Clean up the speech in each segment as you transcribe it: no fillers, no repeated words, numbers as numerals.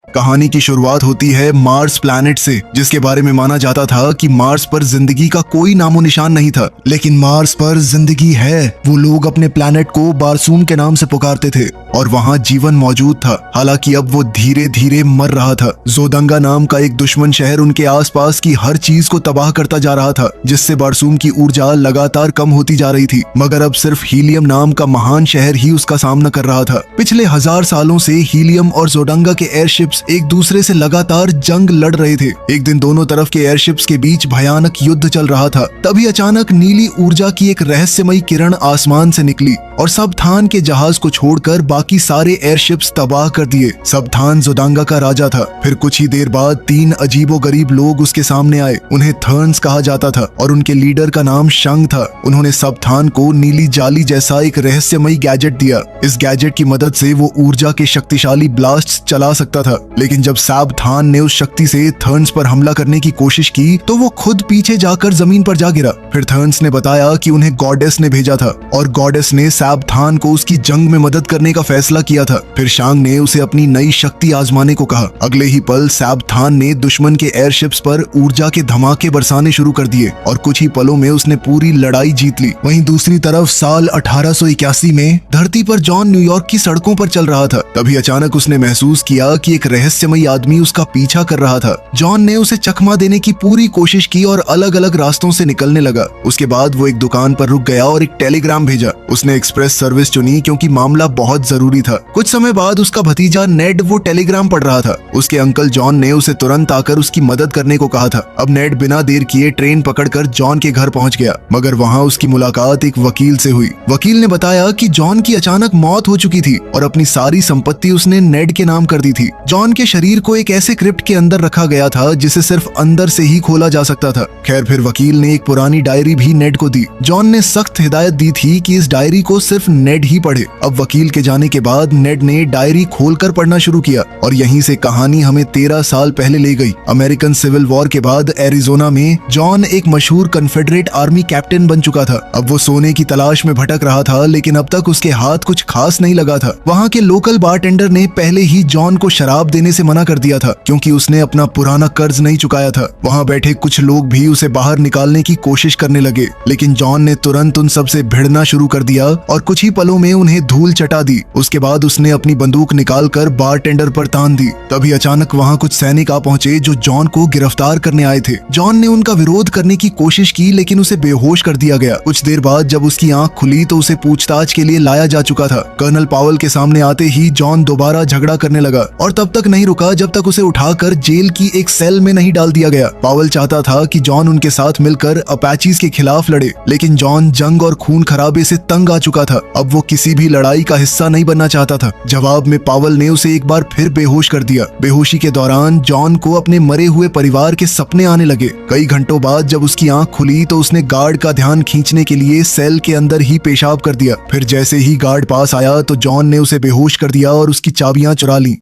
कहानी की शुरुआत होती है मार्स प्लैनेट से, जिसके बारे में माना जाता था कि मार्स पर जिंदगी का कोई नामो निशान नहीं था। लेकिन मार्स पर जिंदगी है। वो लोग अपने प्लैनेट को बारसूम के नाम से पुकारते थे और वहाँ जीवन मौजूद था। हालांकि अब वो धीरे धीरे मर रहा था। जोदंगा नाम का एक दुश्मन शहर उनके आसपास की हर चीज को तबाह करता जा रहा था, जिससे बारसूम की ऊर्जा लगातार कम होती जा रही थी। मगर अब सिर्फ हीलियम नाम का महान शहर ही उसका सामना कर रहा था। पिछले 1000 सालों से हीलियम और जोडंगा के एयरशिप्स एक दूसरे से लगातार जंग लड़ रहे थे। एक दिन दोनों तरफ के एयरशिप्स के बीच भयानक युद्ध चल रहा था। तभी अचानक नीली ऊर्जा की एक रहस्यमयी किरण आसमान से निकली और सबथान के जहाज को छोड़कर बाकी सारे एयरशिप्स तबाह कर दिए। सबथान जोडंगा का राजा था। फिर कुछ ही देर बाद 3 अजीबोगरीब लोग उसके सामने आए। उन्हें थर्न्स कहा जाता था और उनके लीडर का नाम शंग था। उन्होंने सबथान को नीली जाली जैसा एक रहस्यमयी गैजेट दिया। इस गैजेट की मदद से वो ऊर्जा के शक्तिशाली ब्लास्ट चला सकता था। लेकिन जब सबथान ने उस शक्ति से थर्न्स पर हमला करने की कोशिश की तो वो खुद पीछे जाकर जमीन पर जा गिरा। फिर थर्न्स ने बताया कि उन्हें गॉडेस ने भेजा था और गॉडेस ने सबथान को उसकी जंग में मदद करने का फैसला किया था। फिर शांग ने उसे अपनी नई शक्ति आजमाने को कहा। अगले ही पल सबथान ने दुश्मन के एयरशिप्स पर ऊर्जा के धमाके बरसाने शुरू कर दिए और कुछ ही पलों में उसने पूरी लड़ाई जीत ली। वहीं दूसरी तरफ साल 1881 में धरती पर जॉन न्यूयॉर्क की सड़कों पर चल रहा था। तभी अचानक उसने महसूस किया कि एक रहस्यमयी आदमी उसका पीछा कर रहा था। जॉन ने उसे चकमा देने की पूरी कोशिश की और अलग अलग रास्तों से निकलने लगा। उसके बाद वो एक दुकान पर रुक गया और एक टेलीग्राम भेजा। उसने एक्सप्रेस सर्विस चुनी क्योंकि मामला बहुत जरूरी था। कुछ समय बाद उसका भतीजा नेड वो टेलीग्राम पढ़ रहा था। उसके अंकल जॉन ने उसे तुरंत आकर उसकी मदद करने को कहा था। अब नेड बिना देर किए ट्रेन पकड़कर जॉन के घर पहुंच गया। मगर वहां उसकी मुलाकात एक वकील से हुई। वकील ने बताया कि जॉन की अचानक मौत हो चुकी थी और अपनी सारी संपत्ति उसने नेड के नाम कर दी थी। जॉन के शरीर को एक ऐसे क्रिप्ट के अंदर रखा गया था जिसे सिर्फ अंदर से ही खोला जा सकता था। खैर, फिर वकील ने एक पुरानी डायरी भी नेड को दी। जॉन ने सख्त हिदायत दी थी कि इस डायरी को सिर्फ नेड ही पढ़े। अब वकील के जाने के बाद नेड ने डायरी खोलकर पढ़ना शुरू किया और यहीं से कहानी हमें 13 साल पहले ले गई। अमेरिकन सिविल वॉर के बाद एरिजोना में जॉन एक मशहूर कन्फेडरेट आर्मी कैप्टन बन चुका था। अब वो सोने की तलाश में भटक रहा था, लेकिन अब तक उसके हाथ कुछ खास नहीं लगा था। वहाँ के लोकल बारटेंडर ने पहले ही जॉन को शराब देने से मना कर दिया था क्योंकि उसने अपना पुराना कर्ज नहीं चुकाया था। वहाँ बैठे कुछ लोग भी उसे बाहर निकालने की कोशिश करने लगे, लेकिन जॉन ने तुरंत उन सब से भिड़ना शुरू कर दिया और कुछ ही पलों में उन्हें धूल चटा दी। उसके बाद उसने अपनी बंदूक निकालकर बारटेंडर पर तान दी। तभी अचानक वहाँ कुछ सैनिक आ पहुंचे जो जॉन को गिरफ्तार करने आए थे। जॉन ने उनका विरोध करने की कोशिश की, लेकिन उसे बेहोश कर दिया गया। कुछ देर बाद जब उसकी आंख खुली तो उसे पूछताछ के लिए लाया जा चुका था। कर्नल पावेल के सामने आते ही जॉन दोबारा झगड़ा करने लगा और तब तक नहीं रुका जब तक उसे उठाकर जेल की एक सेल में नहीं डाल दिया गया। पावेल चाहता था कि जॉन उनके साथ मिलकर अपाचीज के खिलाफ लड़े, लेकिन जॉन जंग और खून खराबे से तंग आ चुका था। अब वो किसी भी लड़ाई का हिस्सा नहीं बनना चाहता था। जवाब में पावेल ने उसे एक बार फिर बेहोश कर दिया। बेहोशी के दौरान जॉन को अपने मरे हुए परिवार के सपने आने लगे। कई घंटों बाद जब उसकी आंख खुली तो उसने गार्ड का ध्यान खींचने के लिए सेल के अंदर ही पेशाब कर दिया। फिर जैसे ही गार्ड पास आया तो जॉन ने उसे बेहोश कर दिया और उसकी चाबियां चुरा ली।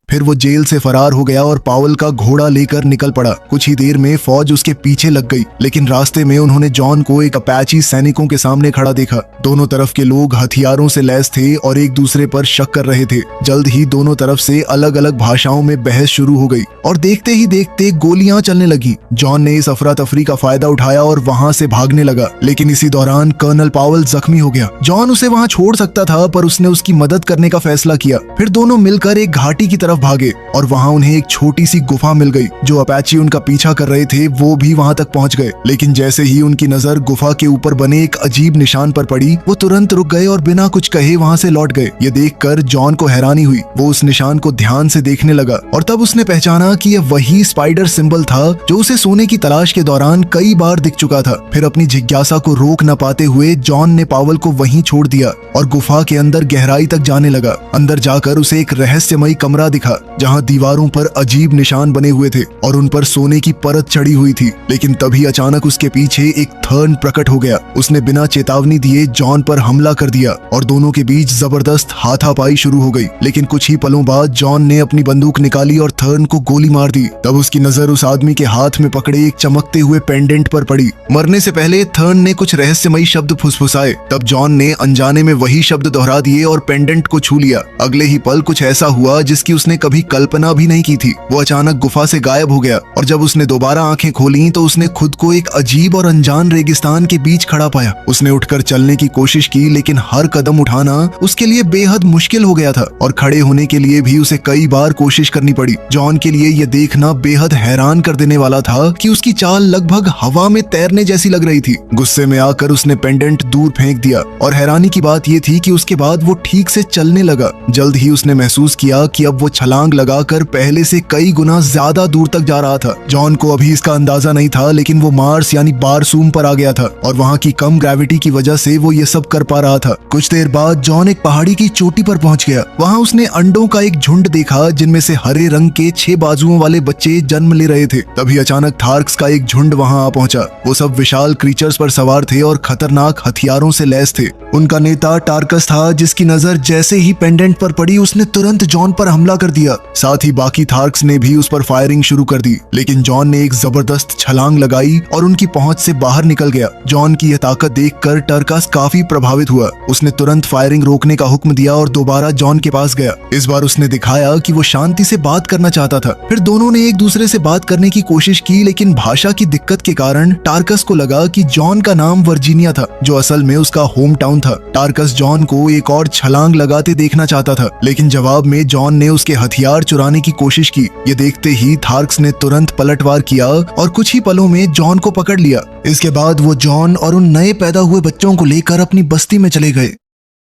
फिर वो जेल से फरार हो गया और पावेल का घोड़ा लेकर निकल पड़ा। कुछ ही देर में फौज उसके पीछे लग गई, लेकिन रास्ते में उन्होंने जॉन को एक अपाची सैनिकों के सामने खड़ा देखा। दोनों तरफ के लोग हथियारों से लैस थे और एक दूसरे पर शक कर रहे थे। जल्द ही दोनों तरफ से अलग अलग भाषाओं में बहस शुरू हो गई और देखते ही देखते गोलियां चलने लगी। जॉन ने इस अफरा तफरी का फायदा उठाया और वहां से भागने लगा, लेकिन इसी दौरान कर्नल पावेल जख्मी हो गया। जॉन उसे वहां छोड़ सकता था, पर उसने उसकी मदद करने का फैसला किया। फिर दोनों मिलकर एक घाटी की तरफ भागे और वहां उन्हें एक छोटी सी गुफा मिल गई। जो अपाची उनका पीछा कर रहे थे वो भी वहां तक पहुंच गए, लेकिन जैसे ही उनकी नजर गुफा के ऊपर बने एक अजीब निशान पर पड़ी, वो तुरंत रुक गए और बिना कुछ कहे वहां से लौट गए। ये देखकर जॉन को हैरानी हुई। वो उस निशान को ध्यान से देखने लगा और तब उसने पहचाना कि यह वही स्पाइडर सिंबल था जो उसे सोने की तलाश के दौरान कई बार दिख चुका था। फिर अपनी जिज्ञासा को रोक न पाते हुए जॉन ने पावेल को वहीं छोड़ दिया और गुफा के अंदर गहराई तक जाने लगा। अंदर जाकर उसे एक रहस्यमयी कमरा दिखा जहाँ दीवारों पर अजीब निशान बने हुए थे और उन पर सोने की परत चढ़ी हुई थी। लेकिन तभी अचानक उसके पीछे एक थर्न प्रकट हो गया। उसने बिना चेतावनी दिए जॉन पर हमला कर दिया और दोनों के बीच जबरदस्त हाथापाई शुरू हो गई। लेकिन कुछ ही पलों बाद जॉन ने अपनी बंदूक निकाली और थर्न को गोली मार दी। तब उसकी नजर उस आदमी के हाथ में पकड़े एक चमकते हुए पेंडेंट पर पड़ी। मरने से पहले थर्न ने कुछ रहस्यमयी शब्द फुसफुसाए। तब जॉन ने अनजाने में वही शब्द दोहरा दिए और पेंडेंट को छू लिया। अगले ही पल कुछ ऐसा हुआ जिसकी उसने उसने कभी कल्पना भी नहीं की थी। वो अचानक गुफा से गायब हो गया और जब उसने दोबारा आंखें खोली तो उसने खुद को एक अजीब और अनजान रेगिस्तान के बीच खड़ा पाया। उसने उठकर चलने की कोशिश की लेकिन हर कदम उठाना उसके लिए बेहद मुश्किल हो गया था और खड़े होने के लिए भी उसे कई बार कोशिश करनी पड़ी। जॉन के लिए यह देखना बेहद हैरान कर देने वाला था कि उसकी चाल लगभग हवा में तैरने जैसी लग रही थी। गुस्से में आकर उसने पेंडेंट दूर फेंक दिया और हैरानी की बात यह थी कि उसके बाद वो ठीक से चलने लगा। जल्द ही उसने महसूस किया कि अब वो छलांग लगाकर पहले से कई गुना ज्यादा दूर तक जा रहा था। जॉन को अभी इसका अंदाजा नहीं था लेकिन वो मार्स यानी बारसूम पर आ गया था और वहाँ की कम ग्रेविटी की वजह से वो ये सब कर पा रहा था। कुछ देर बाद जॉन एक पहाड़ी की चोटी पर पहुंच गया। वहाँ उसने अंडों का एक झुंड देखा जिनमें से हरे रंग के 6 बाजुओं वाले बच्चे जन्म ले रहे थे। तभी अचानक थार्क्स का एक झुंड वहाँ आ पहुंचा। वो सब विशाल क्रीचर्स पर सवार थे और खतरनाक हथियारों से लैस थे। उनका नेता टार्कस था जिसकी नजर जैसे ही पेंडेंट पर पड़ी उसने तुरंत जॉन पर हमला कर दिया। साथ ही बाकी थार्क्स ने भी उस पर फायरिंग शुरू कर दी लेकिन जॉन ने एक जबरदस्त छलांग लगाई और उनकी पहुंच से बाहर निकल गया। जॉन की यह ताकत देखकर टार्कस काफी प्रभावित हुआ। उसने तुरंत फायरिंग रोकने का हुक्म दिया और दोबारा जॉन के पास गया। इस बार उसने दिखाया कि वो शांति से बात करना चाहता था। फिर दोनों ने एक दूसरे से बात करने की कोशिश की लेकिन भाषा की दिक्कत के कारण टार्कस को लगा कि जॉन का नाम वर्जीनिया था जो असल में उसका होम टाउन था। टार्कस जॉन को एक और छलांग लगाते देखना चाहता था लेकिन जवाब में जॉन ने उसके हथियार चुराने की कोशिश की। ये देखते ही थार्क्स ने तुरंत पलटवार किया और कुछ ही पलों में जॉन को पकड़ लिया। इसके बाद वो जॉन और उन नए पैदा हुए बच्चों को लेकर अपनी बस्ती में चले गए।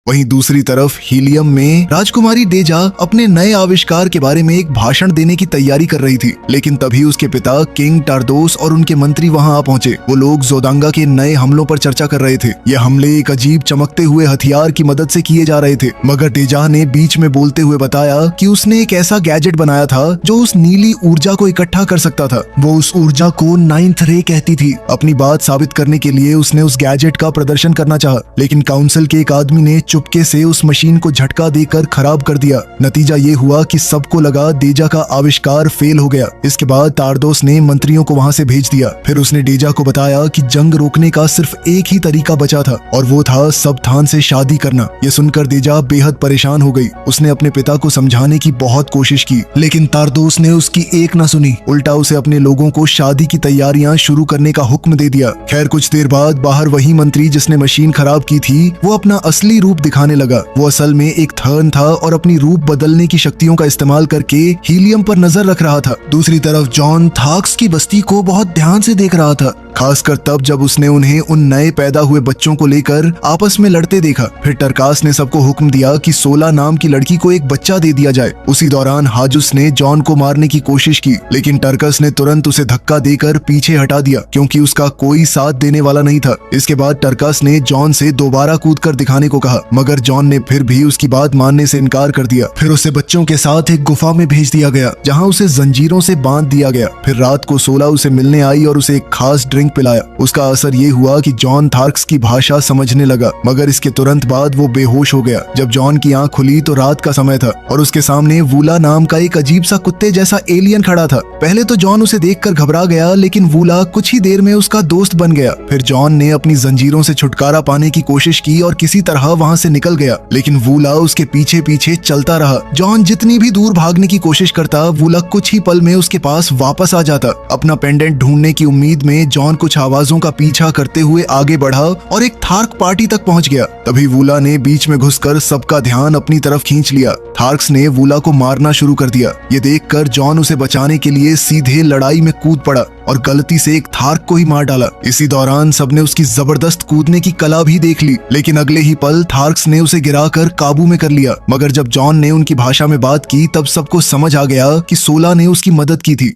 वहीं दूसरी तरफ हीलियम में राजकुमारी डेजा अपने नए आविष्कार के बारे में एक भाषण देने की तैयारी कर रही थी लेकिन तभी उसके पिता किंग टार्डोस और उनके मंत्री वहां आ पहुंचे। वो लोग जोदांगा के नए हमलों पर चर्चा कर रहे थे। ये हमले एक अजीब चमकते हुए हथियार की मदद से किए जा रहे थे मगर डेजा ने बीच में बोलते हुए बताया कि उसने एक ऐसा गैजेट बनाया था जो उस नीली ऊर्जा को इकट्ठा कर सकता था। वो उस ऊर्जा को 9th रे कहती थी। अपनी बात साबित करने के लिए उसने उस गैजेट का प्रदर्शन करना चाहा लेकिन काउंसिल के एक आदमी ने चुपके से उस मशीन को झटका देकर खराब कर दिया। नतीजा ये हुआ कि सबको लगा डेजा का आविष्कार फेल हो गया। इसके बाद टार्डोस ने मंत्रियों को वहां से भेज दिया। फिर उसने डेजा को बताया कि जंग रोकने का सिर्फ एक ही तरीका बचा था और वो था सबथान से शादी करना। ये सुनकर डेजा बेहद परेशान हो गई। उसने अपने पिता को समझाने की बहुत कोशिश की लेकिन टार्डोस ने उसकी एक न सुनी। उल्टा उसे अपने लोगों को शादी की तैयारियां शुरू करने का हुक्म दे दिया। खैर कुछ देर बाद बाहर वही मंत्री जिसने मशीन खराब की थी वो अपना असली रूप दिखाने लगा। वो असल में एक थर्न था और अपनी रूप बदलने की शक्तियों का इस्तेमाल करके हीलियम पर नजर रख रहा था। दूसरी तरफ जॉन थार्क्स की बस्ती को बहुत ध्यान से देख रहा था, खासकर तब जब उसने उन्हें उन नए पैदा हुए बच्चों को लेकर आपस में लड़ते देखा। फिर टरकास ने सबको हुक्म दिया कि 16 नाम की लड़की को एक बच्चा दे दिया जाए। उसी दौरान हाजुस ने जॉन को मारने की कोशिश की लेकिन टरकस ने तुरंत उसे धक्का देकर पीछे हटा दिया क्योंकि उसका कोई साथ देने वाला नहीं था। इसके बाद टरकस ने जॉन से दोबारा कूद कर दिखाने को कहा मगर जॉन ने फिर भी उसकी बात मानने से इनकार कर दिया। फिर उसे बच्चों के साथ एक गुफा में भेज दिया गया जहाँ उसे जंजीरों से बांध दिया गया। फिर रात को 16 उसे मिलने आई और उसे एक खास ड्रिंक पिलाया। उसका असर ये हुआ कि जॉन थार्क्स की भाषा समझने लगा मगर इसके तुरंत बाद वो बेहोश हो गया। जब जॉन की आंख खुली तो रात का समय था और उसके सामने वूला नाम का एक अजीब सा कुत्ते जैसा एलियन खड़ा था। पहले तो जॉन उसे देखकर घबरा गया लेकिन वूला कुछ ही देर में उसका दोस्त बन गया। फिर जॉन ने अपनी जंजीरों से छुटकारा पाने की कोशिश की और किसी तरह वहाँ से निकल गया लेकिन वूला उसके पीछे पीछे चलता रहा। जॉन जितनी भी दूर भागने की कोशिश करता वूला कुछ ही पल में उसके पास वापस आ जाता। अपना पेंडेंट ढूंढने की उम्मीद में जॉन कुछ आवाजों का पीछा करते हुए आगे बढ़ा और एक थार्क पार्टी तक पहुंच गया। तभी वूला ने बीच में घुसकर सबका ध्यान अपनी तरफ खींच लिया। थार्क्स ने वूला को मारना शुरू कर दिया। ये देखकर जॉन उसे बचाने के लिए सीधे लड़ाई में कूद पड़ा और गलती से एक थार्क को ही मार डाला। इसी दौरान सबने उसकी जबरदस्त कूदने की कला भी देख ली लेकिन अगले ही पल थार्क्स ने उसे गिराकर काबू में कर लिया। मगर जब जॉन ने उनकी भाषा में बात की तब सबको समझ आ गया कि 16 ने उसकी मदद की थी।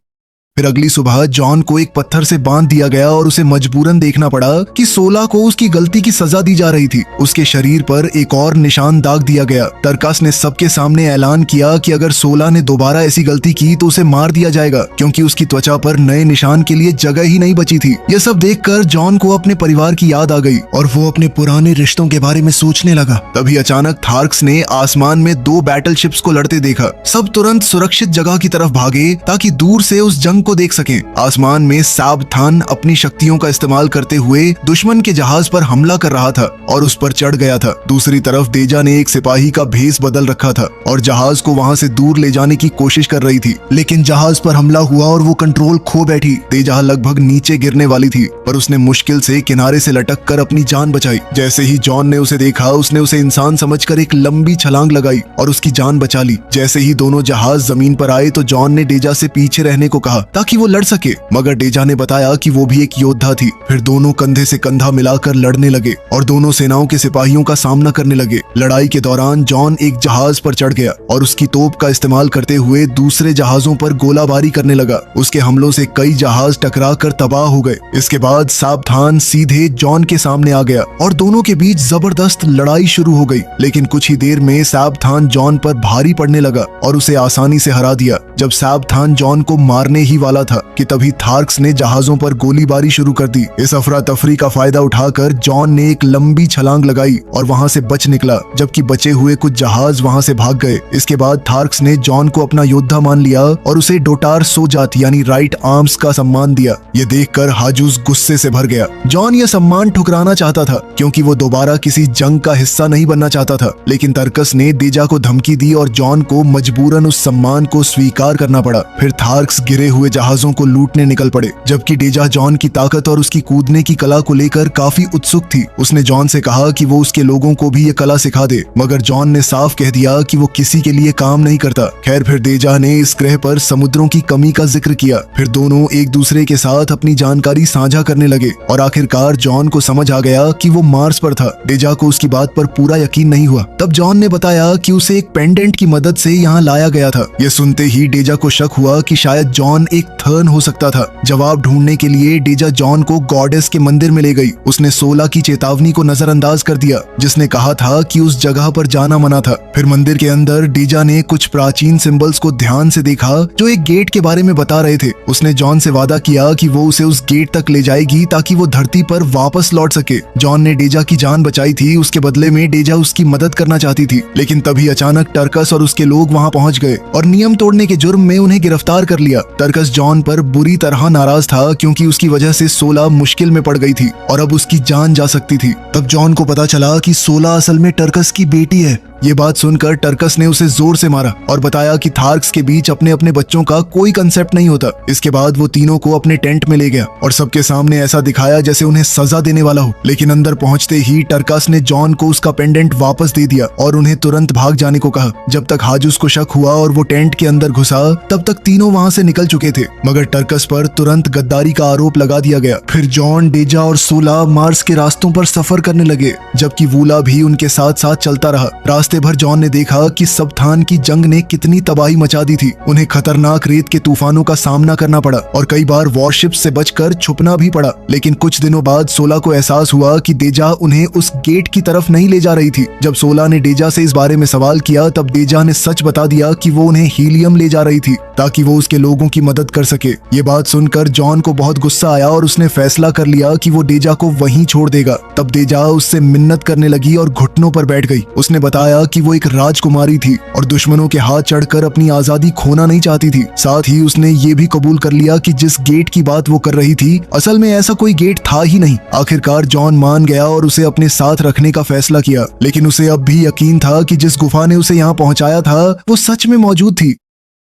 फिर अगली सुबह जॉन को एक पत्थर से बांध दिया गया और उसे मजबूरन देखना पड़ा कि 16 को उसकी गलती की सजा दी जा रही थी। उसके शरीर पर एक और निशान दाग दिया गया। टरकास ने सबके सामने ऐलान किया कि अगर 16 ने दोबारा ऐसी गलती की तो उसे मार दिया जाएगा क्योंकि उसकी त्वचा पर नए निशान के लिए जगह ही नहीं बची थी। यह सब देखकर जॉन को अपने परिवार की याद आ गई और वो अपने पुराने रिश्तों के बारे में सोचने लगा। तभी अचानक थार्क्स ने आसमान में 2 बैटल शिप्स को लड़ते देखा। सब तुरंत सुरक्षित जगह की तरफ भागे ताकि दूर से उस जंग को देख सकें। आसमान में साबथान अपनी शक्तियों का इस्तेमाल करते हुए दुश्मन के जहाज पर हमला कर रहा था और उस पर चढ़ गया था। दूसरी तरफ देजा ने एक सिपाही का भेस बदल रखा था और जहाज को वहां से दूर ले जाने की कोशिश कर रही थी, लेकिन जहाज पर हमला हुआ और वो कंट्रोल खो बैठी। देजा लगभग नीचे गिरने वाली थी, पर उसने मुश्किल से किनारे से लटक कर अपनी जान बचाई। जैसे ही जॉन ने उसे देखा, उसने उसे इंसान समझकर एक लंबी छलांग लगाई और उसकी जान बचा ली। जैसे ही दोनों जहाज जमीन पर आए तो जॉन ने डेजा से पीछे रहने को कहा ताकि वो लड़ सके, मगर डेजा ने बताया कि वो भी एक योद्धा थी। फिर दोनों कंधे से कंधा मिलाकर लड़ने लगे और दोनों सेनाओं के सिपाहियों का सामना करने लगे। लड़ाई के दौरान जॉन एक जहाज पर चढ़ गया और उसकी तोप का इस्तेमाल करते हुए दूसरे जहाजों पर गोलाबारी करने लगा। उसके हमलों से कई जहाज टकरा कर तबाह हो गए। इसके बाद साबथान सीधे जॉन के सामने आ गया और दोनों के बीच जबरदस्त लड़ाई शुरू हो गई। लेकिन कुछ ही देर में साबथान जॉन पर भारी पड़ने लगा और उसे आसानी से हरा दिया। जब साबथान जॉन को मारने ही वाला था कि तभी थार्क्स ने जहाजों पर गोलीबारी शुरू कर दी। इस अफरा तफरी का फायदा उठाकर जॉन ने एक लंबी छलांग लगाई और वहां से बच निकला, जबकि बचे हुए कुछ जहाज वहां से भाग गए। इसके बाद थार्क्स ने जॉन को अपना योद्धा मान लिया और उसे डोटार सोजात यानी राइट आर्म्स का सम्मान दिया। ये देखकर हाजुस गुस्से से भर गया। जॉन ये सम्मान ठुकराना चाहता था क्योंकि वो दोबारा किसी जंग का हिस्सा नहीं बनना चाहता था, लेकिन तरकस ने देजा को धमकी दी और जॉन को मजबूरन उस सम्मान को स्वीकार करना पड़ा। फिर थार्क्स गिरे हुए जहाजों को लूटने निकल पड़े, जबकि डेजा जॉन की ताकत और उसकी कूदने की कला को लेकर काफी उत्सुक थी। उसने जॉन से कहा कि वो उसके लोगों को भी ये कला सिखा दे, मगर जॉन ने साफ कह दिया कि वो किसी के लिए काम नहीं करता। खैर, फिर डेजा ने इस ग्रह पर समुद्रों की कमी का जिक्र किया। फिर दोनों एक दूसरे के साथ अपनी जानकारी साझा करने लगे और आखिरकार जॉन को समझ आ गया कि वो मार्स पर था। डेजा को उसकी बात पर पूरा यकीन नहीं हुआ। तब जॉन ने बताया कि उसे एक पेंडेंट की मदद से यहाँ लाया गया था। ये सुनते ही डेजा को शक हुआ कि शायद जॉन एक थर्न हो सकता था। जवाब ढूंढने के लिए डेजा जॉन को गॉडेस के मंदिर में ले गई। उसने 16 की चेतावनी को नजरअंदाज कर दिया, जिसने कहा था कि उस जगह पर जाना मना था। फिर मंदिर के अंदर डेजा ने कुछ प्राचीन सिंबल्स को ध्यान से देखा जो एक गेट के बारे में बता रहे थे। उसने जॉन से वादा किया कि वो उसे उस गेट तक ले जाएगी ताकि वो धरती पर वापस लौट सके। जॉन ने डेजा की जान बचाई थी, उसके बदले में डेजा उसकी मदद करना चाहती थी, लेकिन तभी अचानक टर्कस और उसके लोग वहां पहुंच गए और नियम तोड़ने के जुर्म में उन्हें गिरफ्तार कर लिया। टर्कस जॉन पर बुरी तरह नाराज था क्योंकि उसकी वजह से 16 मुश्किल में पड़ गई थी और अब उसकी जान जा सकती थी। तब जॉन को पता चला कि 16 असल में टर्कस की बेटी है। ये बात सुनकर टर्कस ने उसे जोर से मारा और बताया कि थार्क्स के बीच अपने अपने बच्चों का कोई कंसेप्ट नहीं होता। इसके बाद वो तीनों को अपने टेंट में ले गया और सबके सामने ऐसा दिखाया जैसे उन्हें सजा देने वाला हो। लेकिन अंदर पहुंचते ही टर्कस ने जॉन को उसका पेंडेंट वापस दे दिया और उन्हें तुरंत भाग जाने को कहा। जब तक हाजुस को शक हुआ और वो टेंट के अंदर घुसा, तब तक तीनों वहां से निकल चुके थे, मगर टर्कस पर तुरंत गद्दारी का आरोप लगा दिया गया। फिर जॉन, डेजा और 16 मार्स के रास्तों पर सफर करने लगे, जबकि वूला भी उनके साथ साथ चलता रहा। रास्ते भर जॉन ने देखा कि सबथान की जंग ने कितनी तबाही मचा दी थी। उन्हें खतरनाक रेत के तूफानों का सामना करना पड़ा और कई बार वॉरशिप से बचकर छुपना भी पड़ा। लेकिन कुछ दिनों बाद 16 को एहसास हुआ कि डेजा उन्हें उस गेट की तरफ नहीं ले जा रही थी। जब 16 ने डेजा से इस बारे में सवाल किया, तब डेजा ने सच बता दिया कि वो उन्हें हीलियम ले जा रही थी ताकि वो उसके लोगों की मदद कर सके। ये बात सुनकर जॉन को बहुत गुस्सा आया और उसने फैसला कर लिया कि वो डेजा को वहीं छोड़ देगा। तब डेजा उससे मिन्नत करने लगी और घुटनों पर बैठ गई। उसने बताया कि वो एक राजकुमारी थी और दुश्मनों के हाथ चढ़कर अपनी आजादी खोना नहीं चाहती थी। साथ ही उसने ये भी कबूल कर लिया कि जिस गेट की बात वो कर रही थी, असल में ऐसा कोई गेट था ही नहीं। आखिरकार जॉन मान गया और उसे अपने साथ रखने का फैसला किया, लेकिन उसे अब भी यकीन था कि जिस गुफा ने उसे यहाँ पहुंचाया था वो सच में मौजूद थी।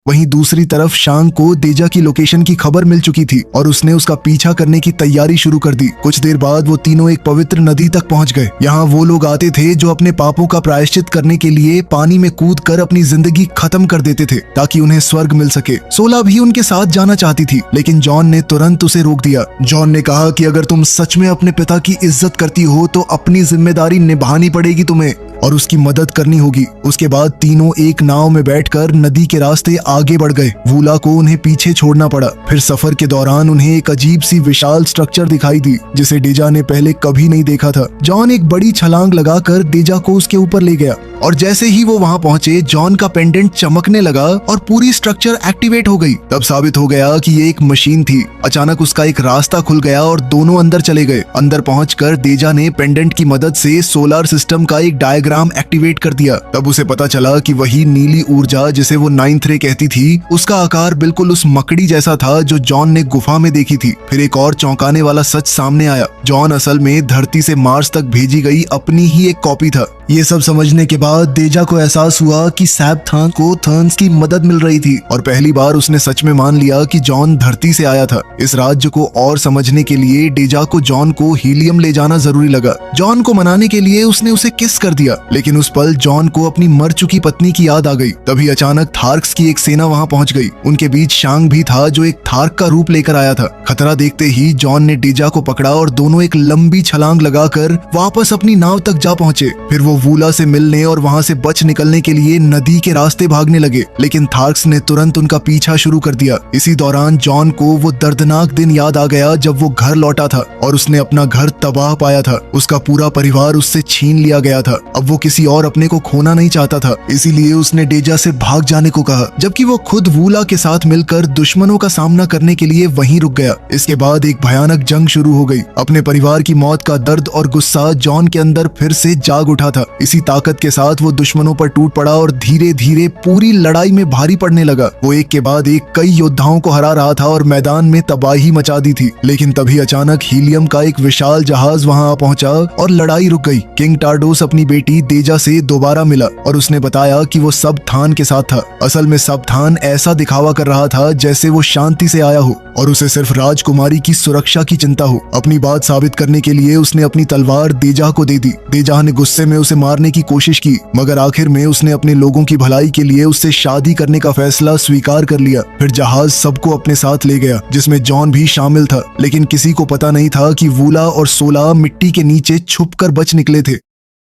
वहीं दूसरी तरफ शांग को डेजा की लोकेशन की खबर मिल चुकी थी और उसने उसका पीछा करने की तैयारी शुरू कर दी। कुछ देर बाद वो तीनों एक पवित्र नदी तक पहुंच गए। यहाँ वो लोग आते थे जो अपने पापों का प्रायश्चित करने के लिए पानी में कूदकर अपनी जिंदगी खत्म कर देते थे ताकि उन्हें स्वर्ग मिल सके। 16 भी उनके साथ जाना चाहती थी, लेकिन जॉन ने तुरंत उसे रोक दिया। जॉन ने कहा कि अगर तुम सच में अपने पिता की इज्जत करती हो तो अपनी जिम्मेदारी निभानी पड़ेगी तुम्हें और उसकी मदद करनी होगी। उसके बाद तीनों एक नाव में बैठकर नदी के रास्ते आगे बढ़ गए। वूला को उन्हें पीछे छोड़ना पड़ा। फिर सफर के दौरान उन्हें एक अजीब सी विशाल स्ट्रक्चर दिखाई दी जिसे डेजा ने पहले कभी नहीं देखा था। जॉन एक बड़ी छलांग लगाकर डेजा को उसके ऊपर ले गया और जैसे ही वो वहाँ पहुंचे जॉन का पेंडेंट चमकने लगा और पूरी स्ट्रक्चर एक्टिवेट हो गई। तब साबित हो गया कि ये एक मशीन थी। अचानक उसका एक रास्ता खुल गया और दोनों अंदर चले गए। अंदर पहुंचकर देजा ने पेंडेंट की मदद से सोलर सिस्टम का एक डायग्राम एक्टिवेट कर दिया। तब उसे पता चला कि वही नीली ऊर्जा जिसे वो नाइन्थ रे कहती थी, उसका आकार बिल्कुल उस मकड़ी जैसा था जो जॉन ने गुफा में देखी थी। फिर एक और चौंकाने वाला सच सामने आया। जॉन असल में धरती से मार्स तक भेजी गई अपनी ही एक कॉपी था। ये सब समझने के बाद देजा को एहसास हुआ कि सैब थान को थर्न्स की मदद मिल रही थी और पहली बार उसने सच में मान लिया कि जॉन धरती से आया था। इस राज्य को और समझने के लिए डेजा को जॉन को हीलियम ले जाना जरूरी लगा। जॉन को मनाने के लिए उसने उसे किस कर दिया, लेकिन उस पल जॉन को अपनी मर चुकी पत्नी की याद आ गई। तभी अचानक थार्क्स की एक सेना वहां पहुंच गई। उनके बीच शांग भी था जो एक थार्क का रूप लेकर आया था। खतरा देखते ही जॉन ने डेजा को पकड़ा और दोनों एक लंबी छलांग लगाकर वापस अपनी नाव तक जा पहुंचे। फिर वो वूला से मिलने और वहां से बच निकलने के लिए नदी के रास्ते भागने लगे, लेकिन थार्क्स ने तुरंत उनका पीछा शुरू कर दिया। इसी दौरान जॉन को वो दर्दनाक दिन याद आ गया जब वो घर लौटा था और उसने अपना घर तबाह पाया था। उसका पूरा परिवार उससे छीन लिया गया था। अब वो किसी और अपने को खोना नहीं चाहता था, इसीलिए उसने डेजा से भाग जाने को कहा, जबकि वो खुद वूला के साथ मिलकर दुश्मनों का सामना करने के लिए वहीं रुक गया। इसके बाद एक भयानक जंग शुरू हो गई। अपने परिवार की मौत का दर्द और गुस्सा जॉन के अंदर फिर से जाग उठा था। इसी ताकत के साथ वो दुश्मनों पर टूट पड़ा और धीरे धीरे पूरी लड़ाई में भारी पड़ने लगा। वो एक के बाद एक कई योद्धाओं को हरा रहा था और मैदान में तबाही मचा दी थी। लेकिन तभी अचानक हीलियम का एक विशाल जहाज वहां आ पहुंचा और लड़ाई रुक गई। किंग टार्डोस अपनी बेटी देजा से दोबारा मिला और उसने बताया कि वो सब थान के साथ था। असल में सब थान ऐसा दिखावा कर रहा था जैसे वो शांति से आया हो और उसे सिर्फ राजकुमारी की सुरक्षा की चिंता हो। अपनी बात साबित करने के लिए उसने अपनी तलवार देजा को दे दी। देजा ने गुस्से में उसे मारने की कोशिश की, मगर आखिर में उसने अपने लोगों की भलाई के लिए उससे शादी करने का फैसला स्वीकार कर लिया। फिर जहाज सबको अपने साथ ले गया, जिसमें जॉन भी शामिल था। लेकिन किसी को पता नहीं था कि वूला और सोला मिट्टी के नीचे छुपकर बच निकले थे।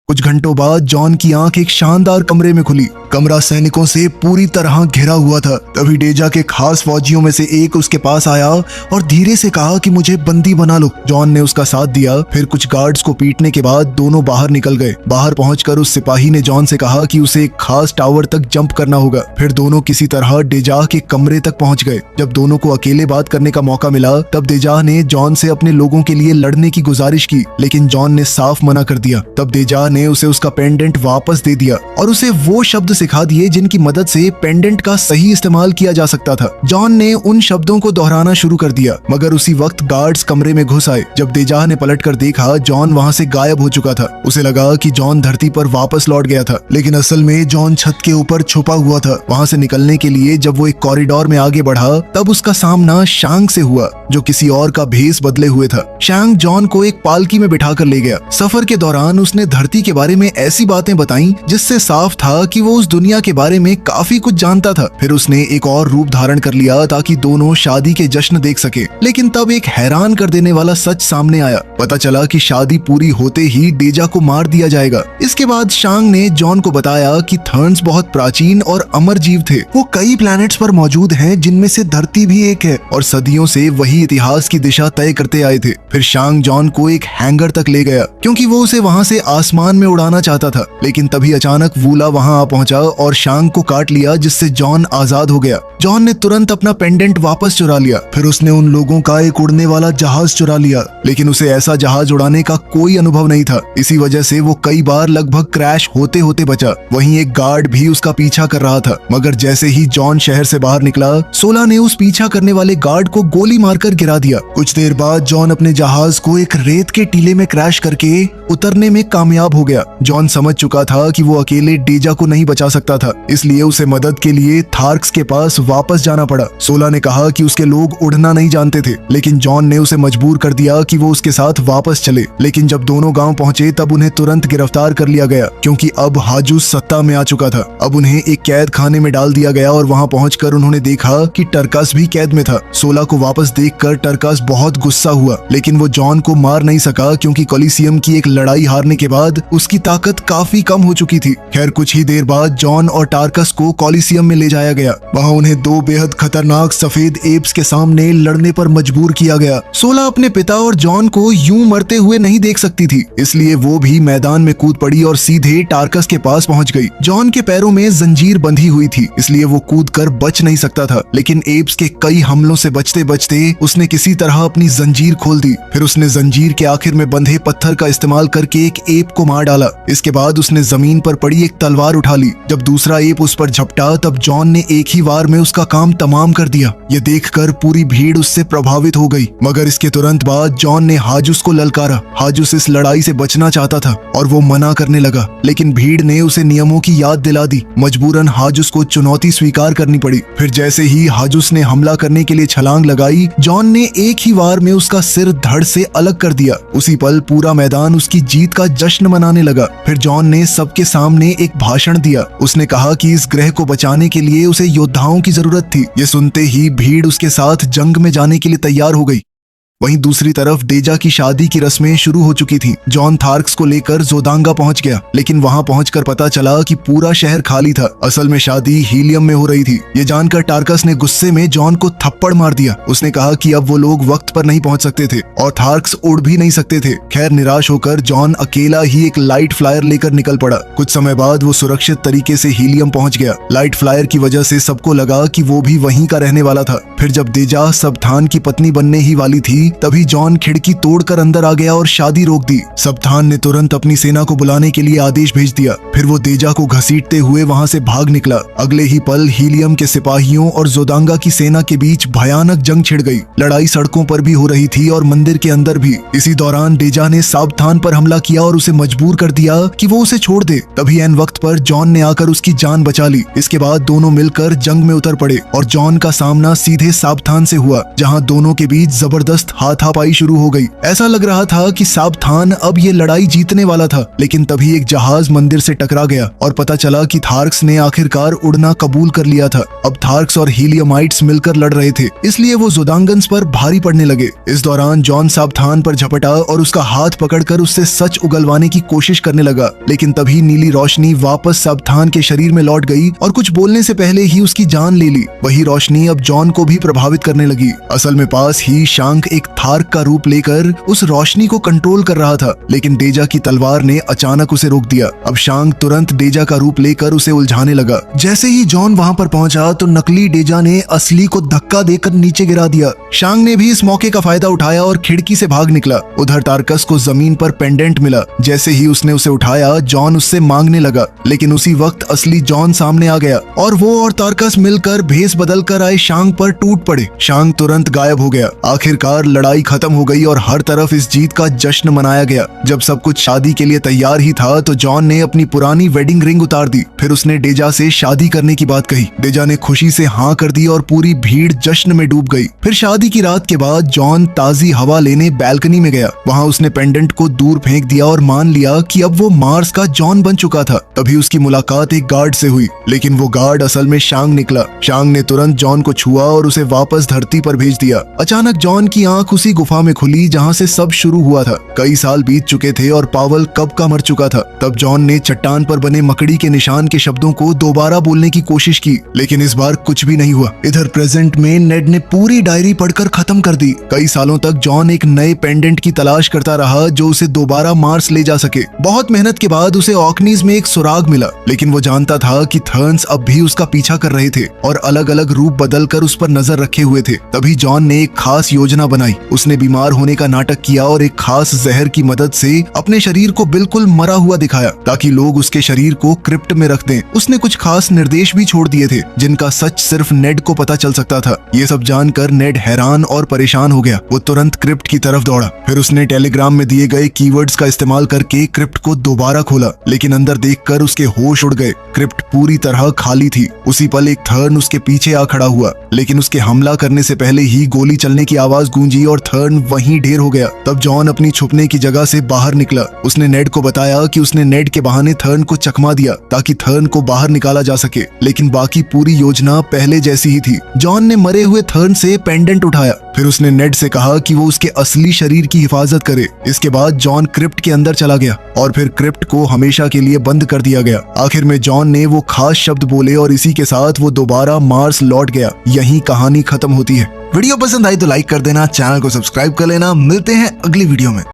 कुछ घंटों बाद जॉन की आंख एक शानदार कमरे में खुली। कमरा सैनिकों से पूरी तरह घिरा हुआ था। तभी डेजा के खास फौजियों में से एक उसके पास आया और धीरे से कहा कि मुझे बंदी बना लो। जॉन ने उसका साथ दिया। फिर कुछ गार्ड्स को पीटने के बाद दोनों बाहर निकल गए। बाहर पहुंचकर उस सिपाही ने जॉन से कहा कि उसे एक खास टावर तक जंप करना होगा। फिर दोनों किसी तरह डेजा के कमरे तक पहुंच गए। जब दोनों को अकेले बात करने का मौका मिला तब डेजा ने जॉन से अपने लोगों के लिए लड़ने की गुजारिश की, लेकिन जॉन ने साफ मना कर दिया। तब डेजा ने उसे उसका पेंडेंट वापस दे दिया और उसे वो शब्द सिखा दिए जिनकी मदद से पेंडेंट का सही इस्तेमाल किया जा सकता था। जॉन ने उन शब्दों को दोहराना शुरू कर दिया, मगर उसी वक्त गार्ड्स कमरे में घुस आए। जब देजा ने पलटकर देखा, जॉन वहां से गायब हो चुका था। उसे लगा कि जॉन धरती पर वापस लौट गया था, लेकिन असल में जॉन छत के ऊपर छुपा हुआ था। वहां से निकलने के लिए जब वो एक कॉरिडोर में आगे बढ़ा तब उसका सामना शांग से हुआ, जो किसी और का भेस बदले हुए था। शांग जॉन को एक पालकी में बिठा कर ले गया। सफर के दौरान उसने धरती के बारे में ऐसी बातें बताई जिससे साफ था कि वो उस दुनिया के बारे में काफी कुछ जानता था। फिर उसने एक और रूप धारण कर लिया ताकि दोनों शादी के जश्न देख सके। लेकिन तब एक हैरान कर देने वाला सच सामने आया। पता चला कि शादी पूरी होते ही डेजा को मार दिया जाएगा। इसके बाद शांग ने जॉन को बताया कि थर्न्स बहुत प्राचीन और अमर जीव थे। वो कई प्लैनेट्स पर मौजूद हैं, जिनमें से धरती भी एक है, और सदियों से वही इतिहास की दिशा तय करते आए थे। फिर शांग जॉन को एक हैंगर तक ले गया क्योंकि वो उसे वहां से आसमान में उड़ाना चाहता था। लेकिन तभी अचानक वूला वहां आ पहुंचा और शांग को काट लिया, जिससे जॉन आजाद हो गया। जॉन ने तुरंत अपना पेंडेंट वापस चुरा लिया। फिर उसने उन लोगों का एक उड़ने वाला जहाज चुरा लिया, लेकिन उसे ऐसा जहाज उड़ाने का कोई अनुभव नहीं था। इसी वजह से वो कई बार लगभग क्रैश होते होते बचा। वहीं एक गार्ड भी उसका पीछा कर रहा था, मगर जैसे ही जॉन शहर से बाहर निकला, सोला ने उस पीछा करने वाले गार्ड को गोली मारकर गिरा दिया। कुछ देर बाद जॉन अपने जहाज को एक रेत के टीले में क्रैश करके उतरने में कामयाब हो गया। जॉन समझ चुका था कि वो अकेले डेजा को नहीं बचा सकता था, इसलिए उसे मदद के लिए थार्क्स के पास वापस जाना पड़ा। सोला ने कहा कि उसके लोग उड़ना नहीं जानते थे, लेकिन जॉन ने उसे मजबूर कर दिया कि वो उसके साथ वापस चले। लेकिन जब दोनों गांव पहुंचे तब उन्हें तुरंत गिरफ्तार कर लिया गया, क्योंकि अब हाजूस सत्ता में आ चुका था। अब उन्हें एक कैद खाने में डाल दिया गया और वहां पहुंचकर उन्होंने देखा कि टरकस भी कैद में था। सोला को वापस देखकर टरकस बहुत गुस्सा हुआ, लेकिन वो जॉन को मार नहीं सका क्योंकि कोलिसियम की एक लड़ाई हारने के बाद उसकी ताकत काफी कम हो चुकी थी। खैर कुछ ही देर बाद जॉन और टार्कस को कॉलिसियम में ले जाया गया। वहाँ उन्हें दो बेहद खतरनाक सफेद एप्स के सामने लड़ने पर मजबूर किया गया। सोला अपने पिता और जॉन को यूं मरते हुए नहीं देख सकती थी, इसलिए वो भी मैदान में कूद पड़ी और सीधे टार्कस के पास पहुंच गई। जॉन के पैरों में जंजीर बंधी हुई थी, इसलिए वो कूदकर बच नहीं सकता था, लेकिन एप्स के कई हमलों से बचते बचते उसने किसी तरह अपनी जंजीर खोल दी। फिर उसने जंजीर के आखिर में बंधे पत्थर का इस्तेमाल करके एक एप को मार डाला। इसके बाद उसने जमीन पर पड़ी एक तलवार उठा ली। जब दूसरा एप उस पर झपटा तब जॉन ने एक ही वार में उसका काम तमाम कर दिया। ये देखकर पूरी भीड़ उससे प्रभावित हो गई, मगर इसके तुरंत बाद जॉन ने हाजुस को ललकारा। हाजुस इस लड़ाई से बचना चाहता था और वो मना करने लगा, लेकिन भीड़ ने उसे नियमों की याद दिला दी। मजबूरन हाजुस को चुनौती स्वीकार करनी पड़ी। फिर जैसे ही हाजुस ने हमला करने के लिए छलांग लगाई, जॉन ने एक ही वार में उसका सिर धड़ से अलग कर दिया। उसी पल पूरा मैदान उसकी जीत का जश्न मनाने लगा। फिर जॉन ने सबके सामने एक भाषण दिया। उसने कहा कि इस ग्रह को बचाने के लिए उसे योद्धाओं की जरूरत थी। ये सुनते ही भीड़ उसके साथ जंग में जाने के लिए तैयार हो गई। वहीं दूसरी तरफ डेजा की शादी की रस्में शुरू हो चुकी थीं। जॉन थार्क्स को लेकर जोदांगा पहुंच गया, लेकिन वहां पहुंचकर पता चला कि पूरा शहर खाली था। असल में शादी हीलियम में हो रही थी। ये जानकर टार्कस ने गुस्से में जॉन को थप्पड़ मार दिया। उसने कहा कि अब वो लोग वक्त पर नहीं पहुंच सकते थे और थार्क्स उड़ भी नहीं सकते थे। खैर निराश होकर जॉन अकेला ही एक लाइट फ्लायर लेकर निकल पड़ा। कुछ समय बाद वो सुरक्षित तरीके से हीलियम पहुंच गया। लाइट फ्लायर की वजह से सबको लगा कि वो भी वहीं का रहने वाला था। फिर जब डेजा सबथान की पत्नी बनने ही वाली थी, तभी जॉन खिड़की तोड़कर अंदर आ गया और शादी रोक दी। सबथान ने तुरंत अपनी सेना को बुलाने के लिए आदेश भेज दिया। फिर वो डेजा को घसीटते हुए वहां से भाग निकला। अगले ही पल हीलियम के सिपाहियों और जोदांगा की सेना के बीच भयानक जंग छिड़ गई। लड़ाई सड़कों पर भी हो रही थी और मंदिर के अंदर भी। इसी दौरान डेजा ने सबथान पर हमला किया और उसे मजबूर कर दिया कि वो उसे छोड़ दे। तभी एन वक्त पर जॉन ने आकर उसकी जान बचा ली। इसके बाद दोनों मिलकर जंग में उतर पड़े और जॉन का सामना सीधे सबथान से हुआ, जहां दोनों के बीच जबरदस्त हाथापाई शुरू हो गई। ऐसा लग रहा था कि सबथान अब ये लड़ाई जीतने वाला था, लेकिन तभी एक जहाज मंदिर से टकरा गया और पता चला कि थार्क्स ने आखिरकार उड़ना कबूल कर लिया था। अब थार्क्स और हीलियमाइट्स मिलकर लड़ रहे थे, इसलिए वो जोदांगन्स पर भारी पड़ने लगे। इस दौरान जॉन सबथान पर झपटा और उसका हाथ पकड़कर उससे सच उगलवाने की कोशिश करने लगा, लेकिन तभी नीली रोशनी वापस सबथान के शरीर में लौट गई और कुछ बोलने से पहले ही उसकी जान ले ली। वही रोशनी अब जॉन को भी प्रभावित करने लगी। असल में पास ही शांक एक थार्क का रूप लेकर उस रोशनी को कंट्रोल कर रहा था, लेकिन डेजा की तलवार ने अचानक उसे रोक दिया। अब शांक तुरंत डेजा का रूप लेकर उसे उलझाने लगा। जैसे ही जॉन वहां पर पहुंचा तो नकली डेजा ने असली को धक्का देकर नीचे गिरा दिया। शांक ने भी इस मौके का फायदा उठाया और खिड़की से भाग निकला। उधर टार्कस को जमीन पर पेंडेंट मिला। जैसे ही उसने उसे उठाया, जॉन उससे मांगने लगा, लेकिन उसी वक्त असली जॉन सामने आ गया और वो और टार्कस मिलकर भेस बदल कर आए शांक पर टूट पड़े। शांक तुरंत गायब हो गया। आखिरकार लड़ाई खत्म हो गई और हर तरफ इस जीत का जश्न मनाया गया। जब सब कुछ शादी के लिए तैयार ही था तो जॉन ने अपनी पुरानी वेडिंग रिंग उतार दी। फिर उसने डेजा से शादी करने की बात कही। डेजा ने खुशी से हाँ कर दी और पूरी भीड़ जश्न में डूब गई। फिर शादी की रात के बाद जॉन ताजी हवा लेने बैल्कनी में गया। वहाँ उसने पेंडेंट को दूर फेंक दिया और मान लिया कि अब वो मार्स का जॉन बन चुका था। तभी उसकी मुलाकात एक गार्ड से हुई, लेकिन वो गार्ड असल में शांग निकला। शांग ने तुरंत जॉन को छुआ और उसे वापस धरती पर भेज दिया। अचानक जॉन की आंख उसी गुफा में खुली जहाँ से सब शुरू हुआ था। कई साल बीत चुके थे और पावल कब का मर चुका था। तब जॉन ने चट्टान पर बने मकड़ी के निशान के शब्दों को दोबारा बोलने की कोशिश की, लेकिन इस बार कुछ भी नहीं हुआ। इधर प्रेजेंट में नेड ने पूरी डायरी पढ़कर खत्म कर दी। कई सालों तक जॉन एक नए पेंडेंट की तलाश करता रहा जो उसे दोबारा मार्स ले जा सके। बहुत मेहनत के बाद उसे ऑकनीज में एक सुराग मिला, लेकिन वो जानता था कि थर्न्स अब भी उसका पीछा कर रहे थे और अलग अलग रूप बदलकर उस पर नजर रखे हुए थे। तभी जॉन ने एक खास योजना बनाई। उसने बीमार होने का नाटक किया और एक खास जहर की मदद से अपने शरीर को बिल्कुल मरा हुआ दिखाया ताकि लोग उसके शरीर को क्रिप्ट में रख दें। उसने कुछ खास निर्देश भी छोड़ दिए थे जिनका सच सिर्फ नेड को पता चल सकता था। ये सब जानकर नेड हैरान और परेशान हो गया। वो तुरंत क्रिप्ट की तरफ दौड़ा। फिर उसने टेलीग्राम में दिए गए कीवर्ड्स का इस्तेमाल करके क्रिप्ट को दोबारा खोला, लेकिन अंदर देखकर उसके होश उड़ गए। क्रिप्ट पूरी तरह खाली थी। उसी पल एक थर्न उसके पीछे आ खड़ा हुआ, लेकिन उसके हमला करने से पहले ही गोली चलने की आवाज गूंजी और थर्न वहीं ढेर हो गया। तब जॉन अपनी छुपने की जगह से बाहर निकला। उसने नेड को बताया कि उसने नेड के बहाने थर्न को चकमा दिया ताकि थर्न को बाहर निकाला जा सके, लेकिन बाकी पूरी योजना पहले जैसी ही थी। जॉन ने मरे हुए थर्न से पेंडेंट उठाया, फिर उसने नेड से कहा कि वो उसके असली शरीर की हिफाजत करे। इसके बाद जॉन क्रिप्ट के अंदर चला गया और फिर क्रिप्ट को हमेशा के लिए बंद कर दिया गया। आखिर में जॉन ने वो खास शब्द बोले और इसी के साथ वो दोबारा मार्स लौट गया। यहीं कहानी खत्म होती है। वीडियो पसंद आई तो लाइक कर देना, चैनल को सब्सक्राइब कर लेना। मिलते हैं अगली वीडियो में।